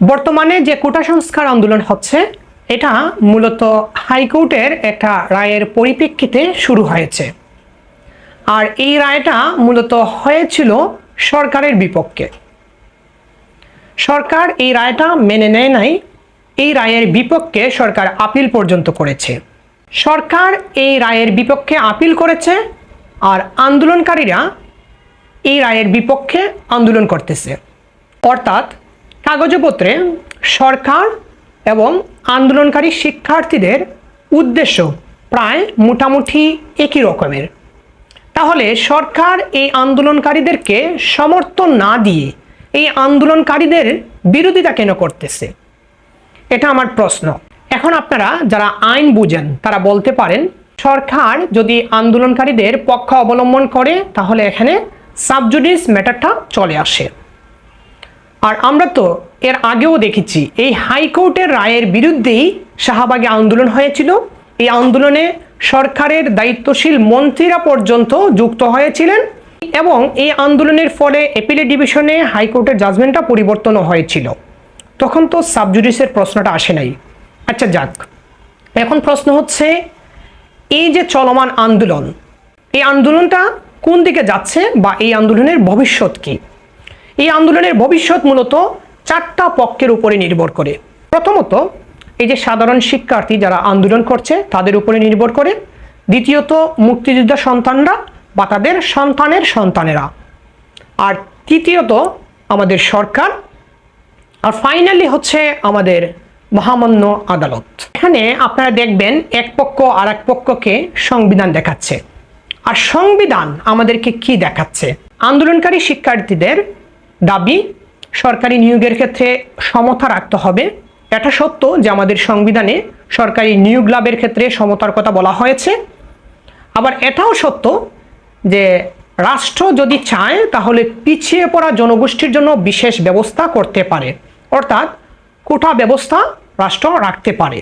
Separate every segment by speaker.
Speaker 1: বর্তমানে যে কোটা সংস্কার আন্দোলন হচ্ছে এটা মূলত হাইকোর্টের একটা রায়ের পরিপ্রেক্ষিতে শুরু হয়েছে। আর এই রায়টা মূলত হয়েছিল সরকারের বিপক্ষে। সরকার এই রায়টা মেনে নেয় নাই। এই রায়ের বিপক্ষে সরকার আপিল পর্যন্ত করেছে। সরকার এই রায়ের বিপক্ষে আপিল করেছে আর আন্দোলনকারীরা এই রায়ের বিপক্ষে আন্দোলন করতেছে। অর্থাৎ কাগজপত্রে সরকার এবং আন্দোলনকারী শিক্ষার্থীদের উদ্দেশ্য প্রায় মোটামুটি একই রকমের। তাহলে সরকার এই আন্দোলনকারীদেরকে সমর্থন না দিয়ে এই আন্দোলনকারীদের বিরোধিতা কেন করতেছে? এটা আমার প্রশ্ন। এখন আপনারা যারা আইন বুঝেন তারা বলতে পারেন, সরকার যদি আন্দোলনকারীদের পক্ষ অবলম্বন করে তাহলে এখানে সাবজুডিস ম্যাটারটা চলে আসে। আর আমরা তো এর আগেও দেখেছি এই হাইকোর্টের রায়ের বিরুদ্ধেই শাহবাগে আন্দোলন হয়েছিল। এই আন্দোলনে সরকারের দায়িত্বশীল মন্ত্রীরা পর্যন্ত যুক্ত হয়েছিলেন এবং এই আন্দোলনের ফলে অ্যাপিলেট ডিভিশনে হাইকোর্টের জাজমেন্টটা পরিবর্তনও হয়েছিল। তখন তো সাবজুডিসের প্রশ্নটা আসে নাই। আচ্ছা যাক, এখন প্রশ্ন হচ্ছে এই যে চলমান আন্দোলন, এই আন্দোলনটা কোন দিকে যাচ্ছে বা এই আন্দোলনের ভবিষ্যৎ কি? এই আন্দোলনের ভবিষ্যৎ মূলত চারটা পক্ষের উপরে নির্ভর করে। প্রথমত এই যে সাধারণ শিক্ষার্থী যারা আন্দোলন করছে তাদের উপরে নির্ভর করে। দ্বিতীয়ত মুক্তিযোদ্ধা সন্তানরা বা তাদের সন্তানের সন্তানেরা। আর তৃতীয়ত আমাদের সরকার। আর ফাইনালি হচ্ছে আমাদের মহামান্য আদালত। এখানে আপনারা দেখবেন এক পক্ষ আর এক পক্ষকে সংবিধান দেখাচ্ছে। আর সংবিধান আমাদেরকে কি দেখাচ্ছে? আন্দোলনকারী শিক্ষার্থীদের দাবি সরকারি নিয়োগের ক্ষেত্রে সমতা রাখতে হবে। এটা সত্য যে আমাদের সংবিধানে সরকারি নিয়োগ লাভের ক্ষেত্রে সমতার কথা বলা হয়েছে। আবার এটাও সত্য যে রাষ্ট্র যদি চায় তাহলে পিছিয়ে পড়া জনগোষ্ঠীর জন্য বিশেষ ব্যবস্থা করতে পারে, অর্থাৎ কোটা ব্যবস্থা রাষ্ট্র রাখতে পারে।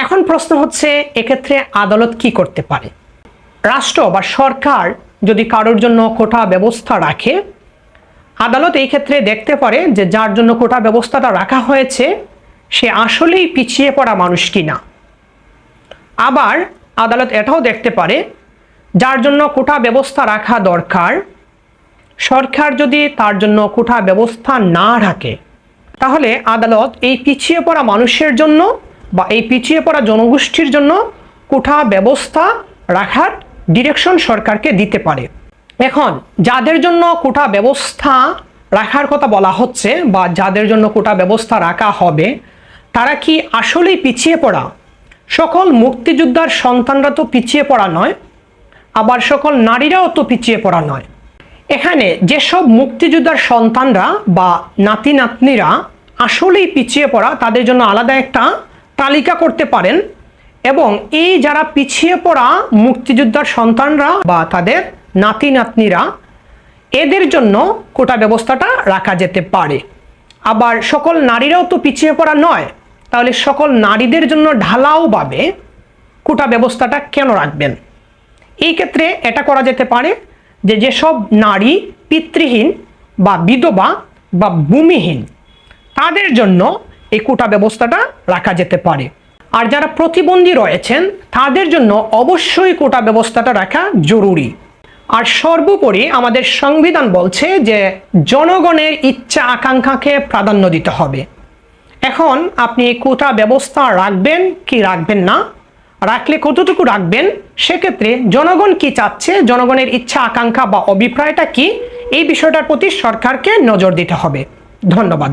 Speaker 1: এখন প্রশ্ন হচ্ছে এক্ষেত্রে আদালত কি করতে পারে? রাষ্ট্র বা সরকার যদি কারোর জন্য কোটা ব্যবস্থা রাখে, আদালত এই ক্ষেত্রে দেখতে পারে যে যার জন্য কোটা ব্যবস্থাটা রাখা হয়েছে সে আসলেই পিছিয়ে পড়া মানুষ কিনা। আবার আদালত এটাও দেখতে পারে যার জন্য কোটা ব্যবস্থা রাখা দরকার, সরকার যদি তার জন্য কোটা ব্যবস্থা না রাখে তাহলে আদালত এই পিছিয়ে পড়া মানুষের জন্য বা এই পিছিয়ে পড়া জনগোষ্ঠীর জন্য কোটা ব্যবস্থা রাখার ডিরেকশন সরকারকে দিতে পারে। এখন যাদের জন্য কোটা ব্যবস্থা রাখার কথা বলা হচ্ছে বা যাদের জন্য কোটা ব্যবস্থা রাখা হবে তারা কি আসলেই পিছিয়ে পড়া? সকল মুক্তিযোদ্ধার সন্তানরা তো পিছিয়ে পড়া নয়, আবার সকল নারীরাও তো পিছিয়ে পড়া নয়। এখানে যেসব মুক্তিযোদ্ধার সন্তানরা বা নাতি নাতনিরা আসলেই পিছিয়ে পড়া তাদের জন্য আলাদা একটা তালিকা করতে পারেন এবং এই যারা পিছিয়ে পড়া মুক্তিযোদ্ধার সন্তানরা বা তাদের নাতি নাতনিরা এদের জন্য কোটা ব্যবস্থাটা রাখা যেতে পারে। আবার সকল নারীরাও তো পিছিয়ে পড়া নয়, তাহলে সকল নারীদের জন্য ঢালাওভাবে কোটা ব্যবস্থাটা কেন রাখবেন? এই ক্ষেত্রে এটা করা যেতে পারে যে যেসব নারী পিতৃহীন বা বিধবা বা ভূমিহীন তাদের জন্য এই কোটা ব্যবস্থাটা রাখা যেতে পারে। আর যারা প্রতিবন্ধী রয়েছেন তাদের জন্য অবশ্যই কোটা ব্যবস্থাটা রাখা জরুরি। আর সর্বোপরি আমাদের সংবিধান বলছে যে জনগণের ইচ্ছা আকাঙ্ক্ষাকে প্রাধান্য দিতে হবে। এখন আপনি কোটা ব্যবস্থা রাখবেন কি রাখবেন না, রাখলে কতটুকু রাখবেন, সেক্ষেত্রে জনগণ কি চাচ্ছে, জনগণের ইচ্ছা আকাঙ্ক্ষা বা অভিপ্রায়টা কি, এই বিষয়টার প্রতি সরকারকে নজর দিতে হবে। ধন্যবাদ।